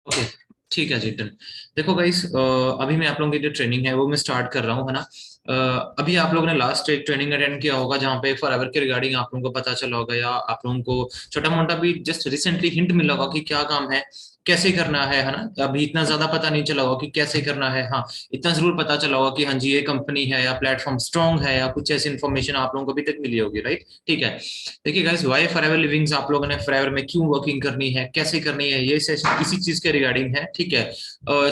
Okay, ठीक है जी, done. देखो गाइस, अभी मैं आप लोगों की जो ट्रेनिंग है वो मैं स्टार्ट कर रहा हूँ, है ना। अभी आप लोगों ने लास्ट एक ट्रेनिंग अटेंड किया होगा जहाँ पे फॉरएवर के रिगार्डिंग आप लोगों को पता चला होगा, या आप लोगों को छोटा मोटा भी जस्ट रिसेंटली हिंट मिला होगा कि क्या काम है, कैसे करना है ना। अभी इतना ज्यादा पता नहीं चला होगा कि कैसे करना है, हाँ। इतना जरूर पता चला होगा कि हाँ जी ये कंपनी है या प्लेटफॉर्म स्ट्रांग है या कुछ ऐसी इन्फॉर्मेशन आप लोगों को अभी तक मिली होगी, राइट। ठीक है। देखिए गाइस, वाई फॉरएवर लिविंग्स आप लोगों ने फॉरएवर में क्यों वर्किंग करनी है, कैसे करनी है, ये सेशन इसी चीज के रिगार्डिंग है। ठीक है।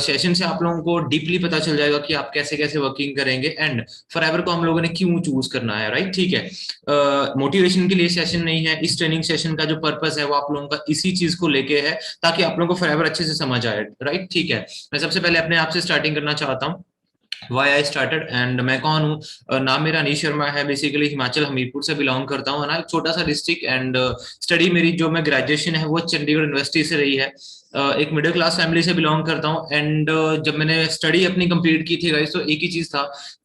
सेशन से आप लोगों को डीपली पता चल जाएगा कि आप कैसे कैसे वर्किंग करेंगे, एंड फॉरएवर को हम लोगों ने क्यों चूज करना है, राइट। ठीक है। मोटिवेशन के लिए सेशन नहीं है, इस ट्रेनिंग सेशन का जो पर्पस है वो आप लोगों का इसी चीज को लेके है, ताकि आप लोगों को फॉरएवर अच्छे से समझ आए, राइट। ठीक है। मैं सबसे पहले अपने आप से स्टार्टिंग करना चाहता हूँ, वाई आई स्टार्टेड एंड मैं कौन हूँ। नाम मेरा अनीश शर्मा है, बेसिकली हिमाचल हमीरपुर से बिलोंग करता हूँ, है ना। एक छोटा सा डिस्ट्रिक्ट, एंड स्टडी मेरी जो मैं ग्रेजुएशन है वो चंडीगढ़ यूनिवर्सिटी से रही है। एक मिडिल क्लास फैमिली से बिलोंग करता हूँ, एंड जब मैंने स्टडी अपनी कंप्लीट की थी गाइस, तो एक ही चीज था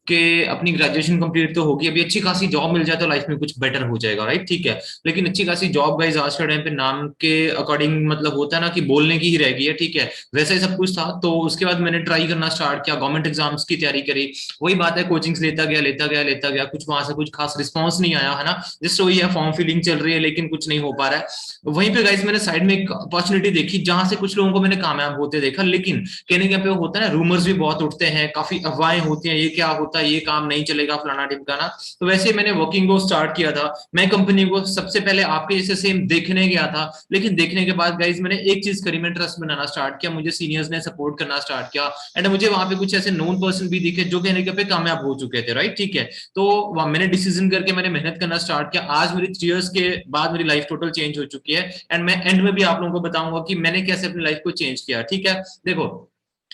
कि अपनी ग्रेजुएशन कंप्लीट तो होगी, अभी अच्छी खासी जॉब मिल जाए तो लाइफ में कुछ बेटर हो जाएगा, राइट। ठीक है। लेकिन अच्छी खासी जॉब गाइस आज के टाइम पे नाम के अकॉर्डिंग मतलब होता है ना कि बोलने की ही रह गई है, ठीक है। वैसा ही सब कुछ था, तो उसके बाद मैंने ट्राई करना स्टार्ट किया, गवर्नमेंट एग्जाम्स की तैयारी करी। वही बात है, कोचिंग्स लेता गया, कुछ वहां से कुछ खास रिस्पॉन्स नहीं आया, है ना। जस्ट वही है, फॉर्म फिलिंग चल रही है लेकिन कुछ नहीं हो पा रहा है। वहीं पे गाइस मैंने साइड में एक अपॉर्चुनिटी देखी जहां से कुछ लोगों को मैंने कामयाब होते देखा, लेकिन कहने के पे होता है ना, रूमर्स भी बहुत उठते हैं, काफी अफवाहें होती हैं, ये क्या होता है, ये काम नहीं चलेगा, फलाना ढिमकाना। तो वैसे मैंने वर्किंग को स्टार्ट किया था। मैं कंपनी को सबसे पहले आपके जैसे सेम देखने गया था, लेकिन देखने के बाद गाइस मैंने एक चीज करी, मैं ट्रस्ट बनाना स्टार्ट किया, मुझे सीनियर्स ने सपोर्ट करना स्टार्ट किया, एंड मुझे वहां पे कुछ ऐसे नोन पर्सन भी दिखे जो कहने के पे कामयाब हो चुके थे, राइट। ठीक है। तो मैंने डिसीजन करके मैंने मेहनत करना स्टार्ट किया। आज मेरी 3 इयर्स के बाद मेरी लाइफ टोटल चेंज हो चुकी है, एंड मैं एंड में भी आप लोगों को बताऊंगा कि मैंने कैसे अपनी लाइफ को चेंज किया। ठीक है। देखो,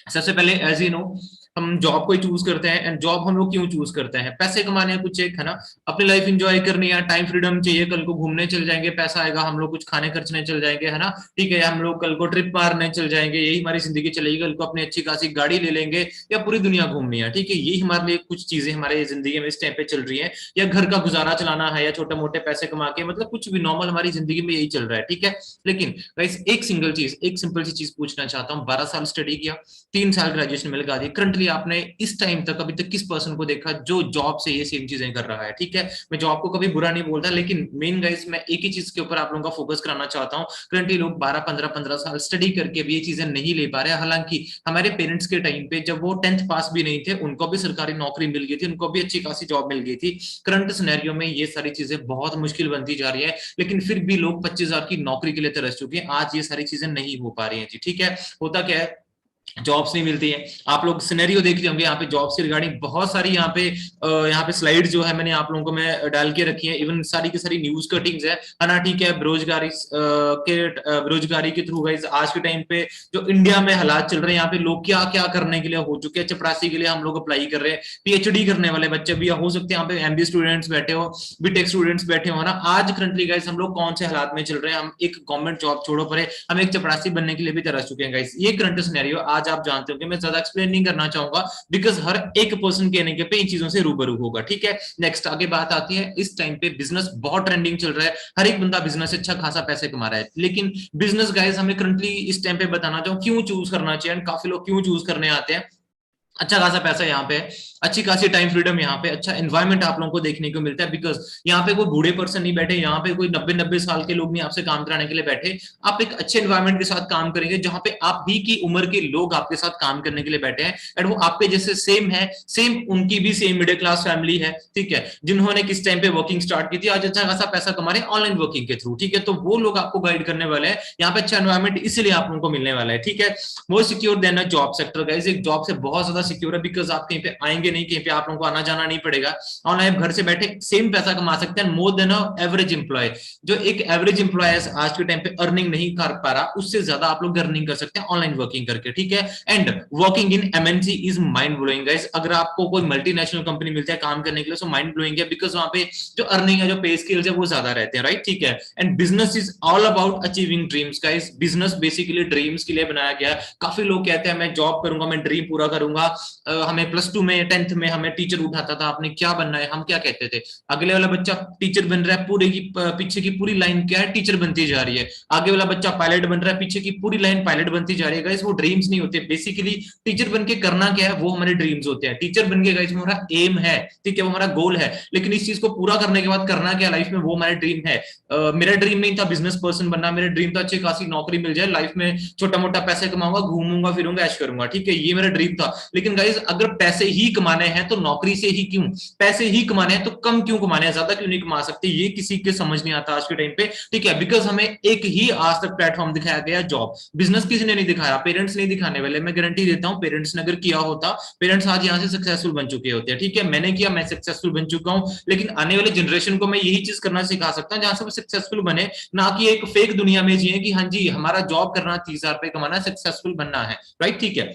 सबसे पहले एज यू नो, हम जॉब को ही चूज करते हैं, एंड जॉब हम लोग क्यों चूज करते हैं, पैसे कमाने हैं कुछ एक, है ना। अपनी लाइफ एंजॉय करनी है, टाइम फ्रीडम चाहिए, कल को घूमने चल जाएंगे, पैसा आएगा, हम लोग कुछ खाने खर्चने चल जाएंगे, है ना। ठीक है। हम लोग कल को ट्रिप मारने चल जाएंगे, यही हमारी जिंदगी चलेगी, कल को अपनी अच्छी खासी गाड़ी ले लेंगे, या पूरी दुनिया घूमनी है, ठीक है। यही हमारे लिए कुछ चीजें हमारे जिंदगी में इस टाइम पे चल रही है, या घर का गुजारा चलाना है, या छोटे मोटे पैसे कमा के, मतलब कुछ भी नॉर्मल हमारी जिंदगी में यही चल रहा है, ठीक है। लेकिन गाइस एक सिंगल चीज, एक सिंपल सी चीज पूछना चाहता हूँ, 12 साल स्टडी किया, 3 साल ग्रेजुएशन में लगा दी, करंटली आपने इस टाइम तक अभी तक किस पर्सन को देखा जो जॉब से ये सेम चीजें कर रहा है, ठीक है। मैं जॉब को कभी बुरा नहीं बोलता, लेकिन मेन गाइस मैं एक ही चीज के ऊपर आप लोगों का फोकस कराना चाहता हूँ। करंटली लोग 12 15 15 साल स्टडी करके भी ये चीजें नहीं ले पा रहे, हालांकि हमारे पेरेंट्स के टाइम पे जब वो 10th पास भी नहीं थे, उनको भी सरकारी नौकरी मिल गई थी, उनको भी अच्छी खासी जॉब मिल गई थी। करंट सिनेरियो में ये सारी चीजें बहुत मुश्किल बनती जा रही है, लेकिन फिर भी लोग 25,000 की नौकरी के लिए तरस चुके हैं, आज ये सारी चीजें नहीं हो पा रही हैं जी, ठीक है। होता क्या है, जॉब्स नहीं मिलती है। आप लोग सिनेरियो देख रहे होंगे, यहाँ पे जॉब्स की रिगार्डिंग बहुत सारी यहाँ पे स्लाइड जो है मैंने आप लोगों को मैं डाल के रखी है, इवन सारी की सारी न्यूज कटिंग्स है ना। ठीक है। बेरोजगारी के थ्रू गाइस आज के टाइम पे जो इंडिया में हालात चल रहे हैं, यहाँ पे लोग क्या क्या करने के लिए हो चुके हैं, चपरासी के लिए हम लोग अप्लाई कर रहे हैं, पीएचडी करने वाले बच्चे भी हो सकते हैं, यहाँ पे एमबी स्टूडेंट्स बैठे हो, बीटेक स्टूडेंट्स बैठे हो ना। आज करंटली गाइस हम लोग कौन से हालात में चल रहे हैं, हम एक गवर्नमेंट जॉब छोड़ो परे, हम एक चपरासी बनने के लिए भी तरस चुके हैं गाइस। ये करंट सिनेरियो आज आप जानते हो कि मैं ज्यादा एक्सप्लेन नहीं करना चाहूंगा, बिकॉज हर एक पर्सन कहने के पे इन चीजों से रूबरू होगा, ठीक है। नेक्स्ट आगे बात आती है, इस टाइम पे बिजनेस बहुत ट्रेंडिंग चल रहा है, हर एक बंदा बिजनेस से अच्छा खासा पैसे कमा रहा है, लेकिन बिजनेस गाइस हमें करंटली इस टाइम पे बताना चाहूँ क्यों चूज करना चाहिए, एंड काफी लोग क्यों चूज करने आते हैं। अच्छा खासा पैसा यहाँ पे है, अच्छी खासी टाइम फ्रीडम यहाँ पे, अच्छा एनवायरमेंट आप लोगों को देखने को मिलता है, बिकॉज यहाँ पे कोई बूढ़े पर्सन नहीं बैठे, यहाँ पे कोई 90 90 साल के लोग नहीं आपसे काम कराने के लिए बैठे। आप एक अच्छे एनवायरमेंट के साथ काम करेंगे जहां पे आप ही की उम्र के लोग आपके साथ काम करने के लिए बैठे हैं, एंड वो आपके जैसे सेम है, सेम उनकी भी सेम मिडिल क्लास फैमिली है, ठीक है। जिन्होंने किस टाइम पे वर्किंग स्टार्ट की थी, आज अच्छा खासा पैसा कमा रहे हैं ऑनलाइन वर्किंग के थ्रू, ठीक है। तो वो लोग आपको गाइड करने वाले हैं, यहाँ पे अच्छा एनवायरमेंट इसलिए आप लोगों को मिलने वाला है, ठीक है। More secure than a job sector guys, एक जॉब से बहुत ज्यादा सिक्योर है, बिकॉज आप कहीं पे आएंगे नहीं, कहीं पे आप लोगों को आना जाना नहीं पड़ेगा, ऑनलाइन घर से बैठे सेम पैसा कमा सकते हैं, more than a average employ. जो एक एवरेज एम्प्लॉय आज के टाइम पे अर्निंग नहीं कर पा रहा, उससे ज्यादा आप लोग अर्निंग कर सकते हैं ऑनलाइन वर्किंग करके, ठीक है। And working in MNC is mind blowing guys, अगर आपको कोई मल्टीनेशनल कंपनी मिलता है काम करने के लिए, सो माइंड ब्लोइंग है, बिकॉज वहां पे जो अर्निंग है, जो पे स्किल्स है वो ज्यादा रहते हैं, राइट, ठीक है। And business is all about achieving dreams guys, business basically dreams के लिए बनाया गया है। काफी लोग कहते हैं मैं जॉब करूंगा, मैं ड्रीम पूरा करूंगा, हमें +2 में 10th में हमें टीचर उठाता था, आपने क्या बनना है, हम क्या कहते थे, अगले वाला बच्चा टीचर बन रहा है, पूरे की पीछे की पूरी लाइन क्या है, टीचर बनती जा रही है। आगे वाला बच्चा पायलट बन रहा है, पीछे की पूरी लाइन पायलट बनती जा रही है। गाइस वो ड्रीम्स नहीं होते, बेसिकली टीचर बन के करना क्या है, वो हमारे ड्रीम्स होते हैं। टीचर बन के गाइस हमारा एम है, ठीक है, वो हमारा गोल है, लेकिन इस चीज को पूरा करने के बाद करना क्या लाइफ में, वो हमारा ड्रीम है। मेरा ड्रीम नहीं था बिजनेस पर्सन बनना, मेरा ड्रीम था अच्छी खासी नौकरी मिल जाए, लाइफ में छोटा मोटा पैसे कमाऊंगा, घूमूंगा फिरूंगा, ऐश करूंगा, ठीक है, ये मेरा ड्रीम था। लेकिन गाइस अगर पैसे ही कमाने हैं तो नौकरी से ही क्यों, पैसे ही कमाने हैं तो कम क्यों कमाने हैं, ज्यादा क्यों नहीं कमा सकते, ये किसी के समझ नहीं आता आज के टाइम पे, ठीक है। बिकॉज हमें एक ही आज तक प्लेटफॉर्म दिखाया गया, जॉब। बिजनेस किसी ने नहीं दिखाया, पेरेंट्स नहीं दिखाने वाले, मैं गारंटी देता हूं पेरेंट्स ने अगर किया होता, पेरेंट्स आज यहाँ से सक्सेसफुल बन चुके होते हैं, ठीक है। मैंने किया, मैं सक्सेसफुल बन चुका हूं, लेकिन आने वाले जनरेशन को मैं यही चीज करना सिखा सकता हूं जहां से वो सक्सेसफुल बने, ना कि एक फेक दुनिया में जिए कि हाँ जी हमारा जॉब करना, 30,000 रुपए कमाना, सक्सेसफुल बनना है, राइट, ठीक है।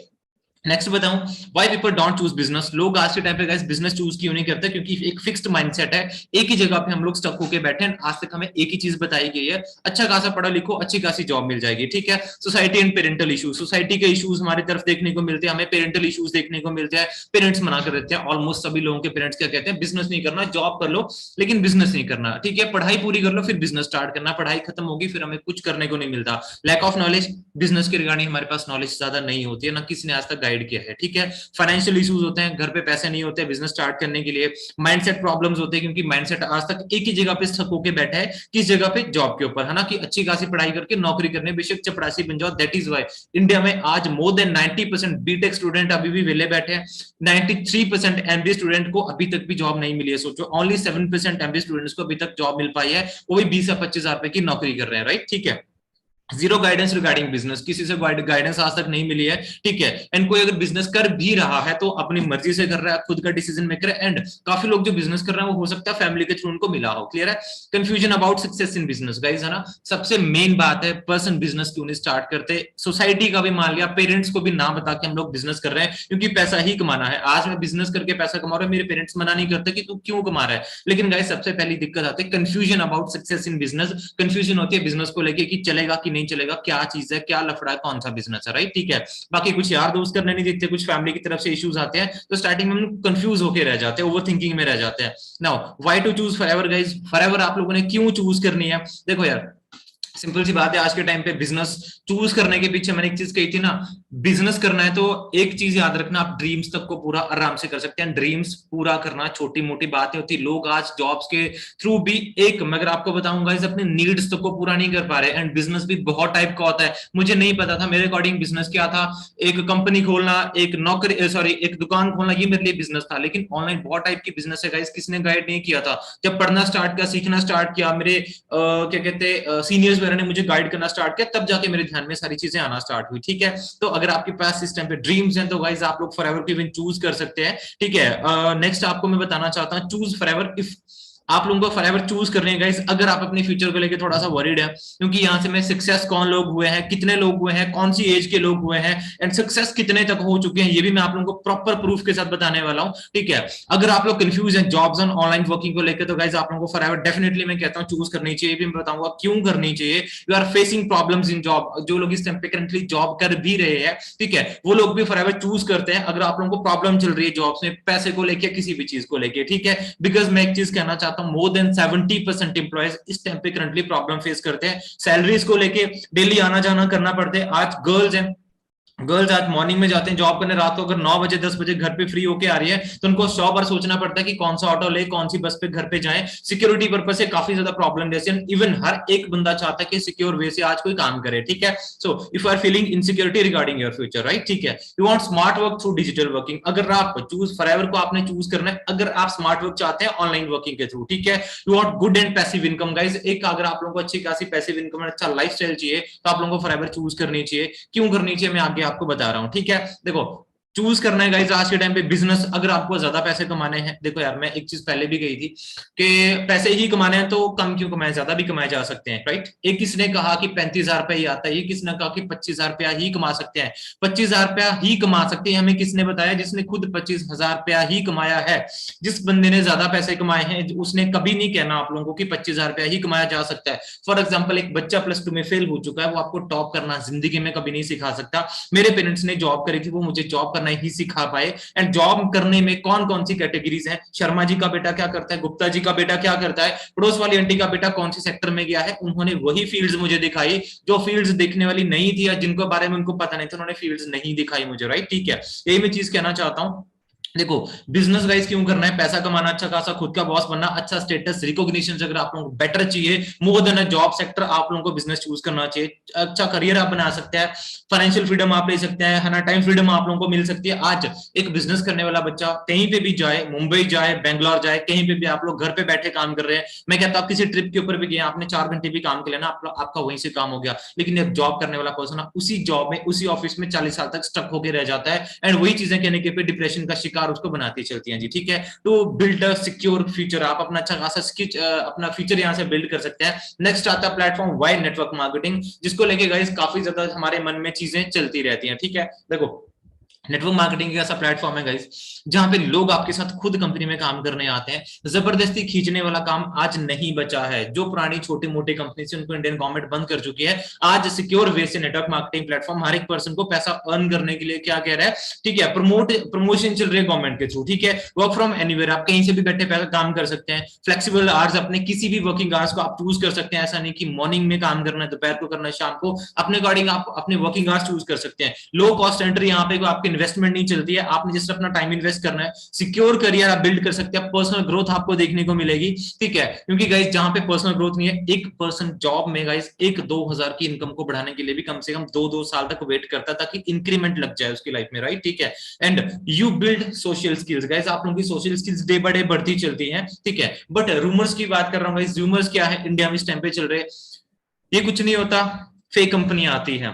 नेक्स्ट बताऊं, why people don't choose business. लोग आज के टाइम पे गाइस बिजनेस चूज क्यों नहीं करते, क्योंकि एक फिक्स्ड माइंडसेट है, एक ही जगह पे हम लोग स्टक होके बैठे हैं। आज तक हमें एक ही चीज बताई गई है, अच्छा खासा पढ़ा लिखो, अच्छी खासी जॉब मिल जाएगी, ठीक है। Society and parental issues, society के इश्यूज हमारी तरफ देखने को मिलते हैं, हमें पेरेंटल इश्यूज देखने को मिलते हैं, पेरेंट्स मना कर देते हैं। ऑलमोस्ट सभी लोगों के पेरेंट्स क्या कहते हैं, बिजनेस नहीं करना, जॉब कर लो लेकिन बिजनेस नहीं करना, ठीक है, पढ़ाई पूरी कर लो फिर बिजनेस स्टार्ट करना, पढ़ाई खत्म होगी फिर हमें कुछ करने को नहीं मिलता। लैक ऑफ नॉलेज, बिजनेस के रिगार्डिंग हमारे पास नॉलेज ज्यादा नहीं होती है, ना किसी ने आज तक गाइड किया है, ठीक है। फाइनेंशियल इश्यूज होते हैं, घर पे पैसे नहीं होते बिजनेस स्टार्ट करने के लिए। माइंडसेट प्रॉब्लम्स होते हैं, क्योंकि माइंडसेट आज तक एक ही जगह पे स्टक होके बैठा है, किस जगह पे, जॉब के ऊपर, है ना, कि अच्छी खासी पढ़ाई करके नौकरी करने, बेशक चपरासी बन जाओ। दैट इज वाई इंडिया में आज मोर देन 90% बीटेक स्टूडेंट अभी भी वेले बैठे हैं, 93% एमबीए स्टूडेंट को अभी तक भी जॉब नहीं मिली है। सोचो, ओनली 7% एमबीए स्टूडेंट्स को अभी तक जॉब मिल पाई है, वो भी 20 या 25,000 रुपए की नौकरी कर रहे हैं, राइट, ठीक है। जीरो गाइडेंस रिगार्डिंग बिजनेस, किसी से गाइडेंस आज तक नहीं मिली है, ठीक है। एंड कोई अगर बिजनेस कर भी रहा है तो अपनी मर्जी से कर रहा है, खुद का डिसीजन मेकर है। एंड काफी लोग जो बिजनेस कर रहे हैं वो हो सकता है फैमिली के थ्रू उनको मिला हो, क्लियर है। Confusion about success in business, guys, है ना, सबसे मेन बात है पर्सन बिजनेस क्यों नहीं स्टार्ट करते। सोसाइटी का भी मान लिया, पेरेंट्स को भी ना बता के हम लोग बिजनेस कर रहे हैं क्योंकि पैसा ही कमाना है। आज मैं बिजनेस करके पैसा कमा रहा हूं, मेरे पेरेंट्स मना नहीं करते कि तू क्यों कमा रहा है। लेकिन गाइस सबसे पहली दिक्कत आती है confusion about success in business. Confusion होती है बिजनेस को लेके कि चलेगा कि नहीं चलेगा, क्या चीज है, क्या लफड़ा है, कौन सा बिजनेस है, राइट, ठीक है। बाकी कुछ यार दोस्त करने नहीं देते, कुछ फैमिली की तरफ से इश्यूज आते हैं, तो स्टार्टिंग में हम कंफ्यूज होकर रह जाते हैं, ओवर थिंकिंग में रह जाते हैं। Now why to choose forever, guys, forever आप लोगों ने क्यों चूज करनी है। देखो यार, सिंपल सी बात है, आज के टाइम पे बिजनेस चूज करने के पीछे मैंने एक चीज कही थी ना, बिजनेस करना है तो एक चीज याद रखना, आप ड्रीम्स तक को पूरा आराम से कर सकते हैं। ड्रीम्स पूरा करना छोटी मोटी बातें होती, लोग आज जॉब्स के थ्रू भी, एक मैं अगर आपको बताऊंगा, इस अपने नीड्स तक को पूरा नहीं कर पा रहे। एंड बिजनेस भी बहुत टाइप का होता है, मुझे नहीं पता था, मेरे अकॉर्डिंग बिजनेस क्या था, एक कंपनी खोलना, एक नौकरी, सॉरी, एक दुकान खोलना, ये मेरे लिए बिजनेस था। लेकिन ऑनलाइन बहुत टाइप की बिजनेस है गाइस, किसने गाइड नहीं किया था। जब पढ़ना स्टार्ट किया, सीखना स्टार्ट किया, मेरे क्या कहते हैं सीनियर्स वगैरह ने मुझे गाइड करना स्टार्ट किया, तब जाके मेरे ध्यान में सारी चीजें आना स्टार्ट हुई, ठीक है। तो अगर आपके पास इस टाइम पे ड्रीम्स हैं तो गाइस आप लोग फॉरएवर को इवन चूज कर सकते हैं, ठीक है। नेक्स्ट आपको मैं बताना चाहता हूं, चूज फॉरएवर इफ आप लोगों को फॉरएवर चूज करने गाइस अगर आप अपने फ्यूचर को लेकर थोड़ा सा वरीड है, क्योंकि यहां से मैं सक्सेस कौन लोग हुए हैं, कितने लोग हुए हैं, कौन सी एज के लोग हुए हैं, एंड सक्सेस कितने तक हो चुके हैं, ये भी मैं आप लोगों को प्रॉपर प्रूफ के साथ बताने वाला हूं, ठीक है। अगर आप लोग कंफ्यूज हैं जॉब्स ऑन ऑनलाइन वर्किंग को लेकर, तो गाइस आप लोगों को फॉरएवर डेफिनेटली मैं कहता हूं चूज करनी चाहिए, भी मैं बताऊंगा क्यों करनी चाहिए। You are facing problems in job, जो लोग इस टाइम पे करंटली जॉब कर भी रहे हैं, ठीक है, वो लोग भी फॉरएवर चूज करते हैं अगर आप लोगों को प्रॉब्लम चल रही है जॉब्स में, पैसे को लेकर, किसी भी चीज को लेकर, ठीक है। बिकॉज मैं एक चीज कहना चाहता हूं, मोर देन 70% एम्प्लॉयज इस टाइम पे करंटली प्रॉब्लम फेस करते हैं, सैलरीज को लेके, डेली आना जाना करना पड़ता है। आज गर्ल्स हैं, गर्ल्स आज मॉर्निंग में जाते हैं जॉब करने, रात को अगर 9 बजे 10 बजे घर पे फ्री होके आ रही है तो उनको 100 बार सोचना पड़ता है कि कौन सा ऑटो ले, कौन सी बस पे घर पे जाएं। सिक्योरिटी पर्पस से काफी ज्यादा प्रॉब्लम रहती है, इवन हर एक बंदा चाहता है कि सिक्योर वे से आज कोई काम करे, ठीक है। So if you are feeling insecurity regarding your future, right, ठीक है, you want smart work through digital working, अगर आप चूज फॉरएवर को आपने चूज करना है, अगर आप स्मार्ट वर्क चाहते हैं ऑनलाइन वर्किंग के थ्रू, ठीक है। You want good and passive income, guys, एक अगर आप लोगों को अच्छी खासी पैसिव इनकम, अच्छा लाइफस्टाइल चाहिए, तो आप लोगों को फॉरएवर चूज करनी चाहिए। क्यों करनी चाहिए मैं आगे आपको बता रहा हूं, ठीक है। देखो, चूज करना है गाइस आज के टाइम पे बिजनेस, अगर आपको ज्यादा पैसे कमाने हैं। देखो यार, मैं एक चीज पहले भी कही थी कि पैसे ही कमाने हैं तो कम क्यों कमाए, ज्यादा भी कमाए जा सकते हैं, राइट। एक किसने कहा कि 35,000 रुपया ही आता है, ये किसने कहा कि 25,000 रुपया ही कमा सकते हैं। 25,000 रुपया ही कमा सकते हैं, हमें किसने बताया, जिसने खुद 25,000 रुपया ही कमाया है। जिस बंदे ने ज्यादा पैसे कमाए हैं उसने कभी नहीं कहना आप लोगों को कि 25,000 रुपया ही कमाया जा सकता है। फॉर एग्जाम्पल, एक बच्चा +2 में फेल हो चुका है, वो आपको टॉप करना जिंदगी में कभी नहीं सिखा सकता। मेरे पेरेंट्स ने जॉब करी थी, वो मुझे जॉब करना ही सिखा पाए। एंड जॉब करने में कौन कौन सी कैटेगरीज हैं, शर्मा जी का बेटा क्या करता है, गुप्ता जी का बेटा क्या करता है, पड़ोस वाली आंटी का बेटा कौन से सेक्टर में गया है, उन्होंने वही फील्ड्स मुझे दिखाई जो फील्ड्स देखने वाली नहीं थी या जिनको बारे में उनको पता नहीं था, उन्होंने फील्ड्स नहीं दिखाई मुझे, राइट, ठीक है। यही मैं चीज कहना चाहता हूं। देखो, बिजनेस गाइस क्यों करना है, पैसा कमाना, अच्छा खासा खुद का बॉस बनना, अच्छा स्टेटस, रिकॉग्निशन अगर आप लोगों को बेटर चाहिए मोर देन अ जॉब सेक्टर, आप लोगों को बिजनेस चूज करना चाहिए। अच्छा करियर आप बना सकते हैं, फाइनेंशियल फ्रीडम आप ले सकते हैं, है ना, टाइम फ्रीडम आप लोगों को मिल सकती है। आज एक बिजनेस करने वाला बच्चा कहीं पे भी जाए, मुंबई जाए, बेंगलोर जाए, कहीं पे भी आप लोग घर पे बैठे काम कर रहे हैं। मैं कहता हूं आप किसी ट्रिप के ऊपर भी गए, आपने 4 घंटे भी काम किया ना, आपका वहीं से काम हो गया। लेकिन एक जॉब करने वाला पर्सन उसी जॉब में, उसी ऑफिस में 40 साल तक स्टक होकर रह जाता है। एंड वही चीजें कहने के पे डिप्रेशन का शिकार उसको बनाती चलती हैं जी, ठीक है। तो बिल्ड अ सिक्योर फ्यूचर, आप अपना अच्छा खासा अपना फ्यूचर यहाँ से बिल्ड कर सकते हैं। नेक्स्ट आता है प्लेटफॉर्म वाई, नेटवर्क मार्केटिंग, जिसको लेके गाइस काफी ज्यादा हमारे मन में चीजें चलती रहती हैं, ठीक है। देखो, नेटवर्क मार्केटिंग ऐसा प्लेटफॉर्म है गाइस जहां पे लोग आपके साथ खुद कंपनी में काम करने आते हैं। जबरदस्ती खींचने वाला काम आज नहीं बचा है। जो पुरानी छोटी मोटी कंपनी से उनको इंडियन गवर्नमेंट बंद कर चुकी है, आज सिक्योर वे से नेटवर्क मार्केटिंग प्लेटफॉर्म हर एक पर्सन को पैसा अर्न करने के लिए क्या कह रहा है, ठीक है, प्रमोशन चल रही है गवर्नमेंट के थ्रू, ठीक है। वर्क फ्रॉम एनीवेयर, आप कहीं से भी बैठे पैसा काम कर सकते हैं। फ्लेक्सिबल आवर्स, अपने किसी भी वर्किंग आवर्स को आप चूज कर सकते हैं। ऐसा नहीं कि मॉर्निंग में काम करना है, दोपहर को करना है, शाम को, अपने अकॉर्डिंग आप अपने वर्किंग आवर्स चूज कर सकते हैं। लो कॉस्ट एंट्री, यहाँ पे आपकी इन्वेस्टमेंट नहीं चलती है, आपने जिस अपना टाइम इन्वेस्ट करना है, सिक्योर करियर आप बिल्ड कर सकते हैं, पर्सनल ग्रोथ आपको देखने को मिलेगी, ठीक है। क्योंकि गाइस जहां पे पर्सनल ग्रोथ नहीं है, एक पर्सन जॉब में गाइस 1-2 हजार की इनकम को बढ़ाने के लिए भी कम से कम 2-2 साल तक वेट करता है ताकि इंक्रीमेंट लग जाए उसकी लाइफ में, राइट, ठीक है। And you build social skills, guys आप लोगों की social skills day by day बढ़ती चलती है, ठीक है। बट रूमर्स की बात कर रहा हूँ गाइस, रूमर्स क्या है इंडिया में इस टाइम पे चल रहे, ये कुछ नहीं होता, फेक कंपनी आती है,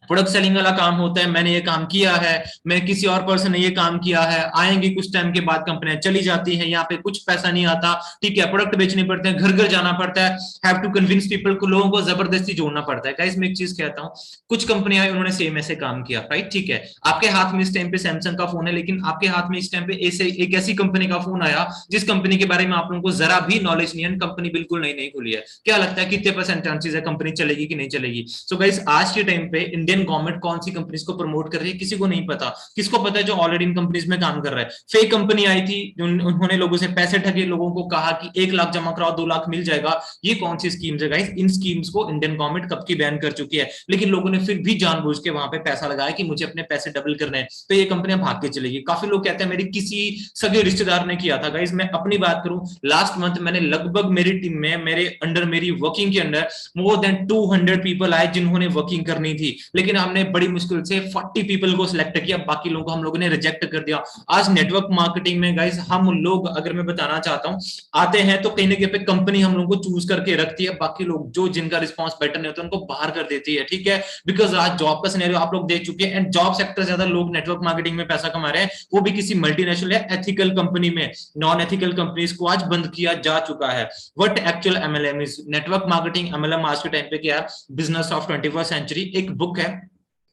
प्रोडक्ट सेलिंग वाला काम होता है, मैंने ये काम किया है, मैं किसी और पर्सन ने ये काम किया है, आएंगे कुछ टाइम के बाद कंपनियां चली जाती है, यहाँ पे कुछ पैसा नहीं आता, ठीक है, प्रोडक्ट बेचने पड़ते हैं, घर घर जाना पड़ता है, हैव टू कन्विंस पीपल को, लोगों को जबरदस्ती जोड़ना पड़ता है। गाइस मैं एक चीज कहता हूँ, कुछ कंपनियां उन्होंने सेम ऐसे काम किया, राइट, ठीक है। आपके हाथ में इस टाइम पे सैमसंग का फोन है, लेकिन आपके हाथ में इस टाइम पे ऐसे एक ऐसी कंपनी का फोन आया जिस कंपनी के बारे में आप लोगों को जरा भी नॉलेज नहीं है, कंपनी बिल्कुल नई नई खुली है, क्या लगता है कितने परसेंट चांसेस है कंपनी चलेगी कि नहीं चलेगी? सो गाइस आज के टाइम पे इंडियन गवर्नमेंट कौन सी कंपनीज को प्रमोट कर रही है किसी को नहीं पता। किसको पता है? जो ऑलरेडी इन कंपनीज में काम कर रहा है। फेक कंपनी आई थी, उन्होंने लोगों से पैसे ठगे, लोगों को कहा कि 1 लाख जमा कराओ 2 लाख मिल जाएगा। ये कौन सी स्कीम्स है गाइस? इन स्कीम्स को इंडियन गवर्नमेंट कब की बैन कर चुकी है, लेकिन लोगों ने फिर भी जानबूझ के वहां पे पैसा लगाया कि मुझे अपने पैसे डबल करने हैं, तो ये कंपनियां भाग के चलेगी। काफी लोग कहते हैं मेरी किसी सगे रिश्तेदार ने किया था। गाइस मैं अपनी बात करूं, लास्ट मंथ मैंने लगभग मेरी टीम में, मेरे अंडर, मेरी वर्किंग के अंदर मोर देन 200 पीपल आए जिन्होंने वर्किंग करनी थी, लेकिन हमने बड़ी मुश्किल से 40 पीपल को सिलेक्ट किया, बाकी लोगों को हम लोगों ने रिजेक्ट कर दिया। आज नेटवर्क मार्केटिंग में गाइस हम लोग, अगर मैं बताना चाहता हूं, आते हैं तो कहीं ना कहीं पे कंपनी हम लोगों को चूज करके रखती है, बाकी लोग जो जिनका रिस्पॉन्स बेटर नहीं होता उनको बाहर कर देती है, ठीक है। बिकॉज आज जॉब का सिनेरियो आप लोग देख चुके हैं, एंड जॉब सेक्टर ज्यादा लोग नेटवर्क मार्केटिंग में पैसा कमा रहे हैं, वो भी किसी मल्टीनेशनल या एथिकल कंपनी में। नॉन एथिकल कंपनीज को आज बंद किया जा चुका है। What actual MLM is, network marketing MLM आज के टाइम पे क्या है? बिजनेस ऑफ 21st सेंचुरी एक बुक है,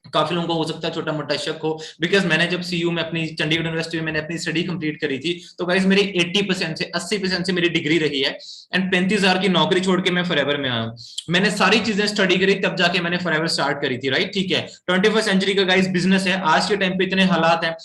काफी लोगों को हो सकता है छोटा मोटा शक हो, बिकॉज मैंने जब सीयू में अपनी चंडीगढ़ यूनिवर्सिटी में मैंने अपनी स्टडी कंप्लीट करी थी, तो गाइस मेरी 80% से 80% से मेरी डिग्री रही है, एंड 35,000 की नौकरी छोड़ के मैं फॉरएवर में आया हूं। मैंने सारी चीजें स्टडी करी, तब जाके मैंने फॉरएवर स्टार्ट करी थी, राइट, ठीक है। 21st सेंचुरी का गाइस बिजनेस है। आज के टाइम पे इतने हालात हैं,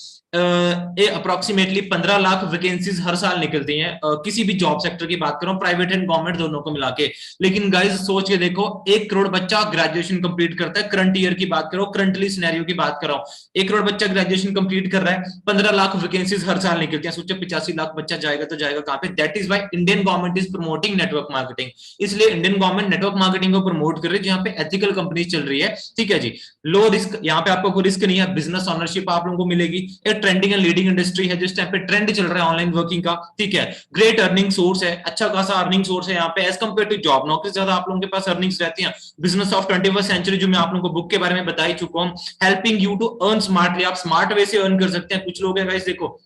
अप्रोक्सीमेटली 15 लाख वैकेंसीज हर साल निकलती हैं, किसी भी जॉब सेक्टर की बात करो, प्राइवेट एंड गवर्नमेंट दोनों को मिला के। लेकिन गाइस सोच के देखो, 1 करोड़ बच्चा ग्रेजुएशन कंप्लीट करता है, करंट ईयर की बात करो, करंटली सिनेरियो की बात कर रहा हूं, 1 करोड़ बच्चा ग्रेजुएशन कंप्लीट कर रहा है, 15 लाख वैकेंसीज हर साल निकलती हैं। सोचो 85 लाख बच्चा जाएगा तो जाएगा कहां पे? That is why Indian government is promoting network marketing. इसलिए इंडियन गवर्नमेंट नेटवर्क मार्केटिंग को प्रमोट कर रही है, जहां पे एथिकल कंपनी चल रही है, ठीक है जी। लो रिस्क, यहाँ पे आपको कोई रिस्क नहीं है, बिजनेस ऑनरशिप आप लोगों को मिलेगी। एक ट्रेंडिंग एंड लीडिंग इंडस्ट्री है, जिस टाइम पे ट्रेंड चल रहा है ऑनलाइन वर्किंग का, ठीक है। ग्रेट अर्निंग सोर्स है, अच्छा खासा अर्निंग सोर्स है यहाँ पे, एज कम्पेयर टू जॉब। नौकरी ज्यादा आप लोगों के पास अर्निंग्स रहती हैं। बिजनेस ऑफ 21st सेंचुरी जो मैं आप लोगों को बुक के बारे में बता ही चुका हूँ, helping you to earn smartly. आप स्मार्ट वे से अर्न कर सकते हैं। कुछ लोग हैं गाइस देखो,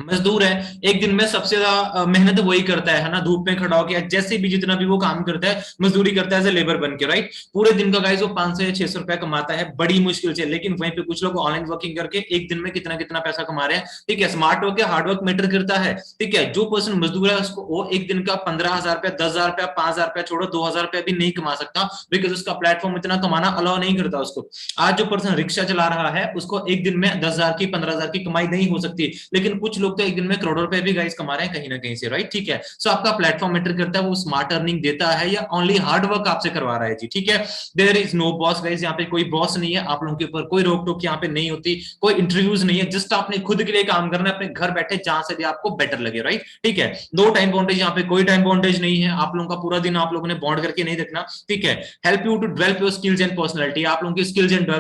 मजदूर है, एक दिन में सबसे ज्यादा मेहनत वही करता है ना, धूप में खड़ा होकर जैसे भी जितना भी वो काम करता है, मजदूरी करता है एज ए लेबर बन के, राइट। पूरे दिन का गाइस वो 500 या 600 रुपया कमाता है बड़ी मुश्किल से, लेकिन वहीं पे कुछ लोग ऑनलाइन वर्किंग करके एक दिन में कितना कितना पैसा कमा रहे हैं, ठीक है। स्मार्ट वर्क या हार्ड वर्क मैटर करता है, ठीक है। जो पर्सन मजदूर है उसको वो एक दिन का 15,000 रुपया, 10,000 रुपया, 5,000 रुपया छोड़ो 2,000 रुपया भी नहीं कमा सकता, बिकॉज उसका प्लेटफॉर्म इतना कमाना अलाउ नहीं करता उसको। आज जो पर्सन रिक्शा चला रहा है उसको एक दिन में 10,000 की 15,000 की कमाई नहीं हो सकती, लेकिन कुछ लोग तो एक दिन में करोड़ों रुपए भी गाइस कमा रहे हैं कहीं ना कहीं से, राइट, ठीक है। सो आपका प्लेटफॉर्म मैटर करता है, वो स्मार्ट अर्निंग देता है या ओनली हार्ड वर्क आपसे करवा रहा है जी, ठीक है। There is no boss guys, यहाँ पे कोई बॉस नहीं है, आप लोगों के ऊपर कोई रोक टोक यहाँ पे नहीं होती, कोई इंटरव्यूज नहीं है, जस्ट आपने खुद के लिए काम करना है अपने घर बैठे जहां से भी आपको बेटर लगे, राइट, ठीक है। दो टाइम बाउंडेज, यहाँ पे कोई टाइम बाउंडेज नहीं है, आप लोगों का पूरा दिन आप लोगों ने बॉन्ड करके नहीं देखना, ठीक है। Help you to develop your skills and personality, आप लोगों की स्किल्स एंड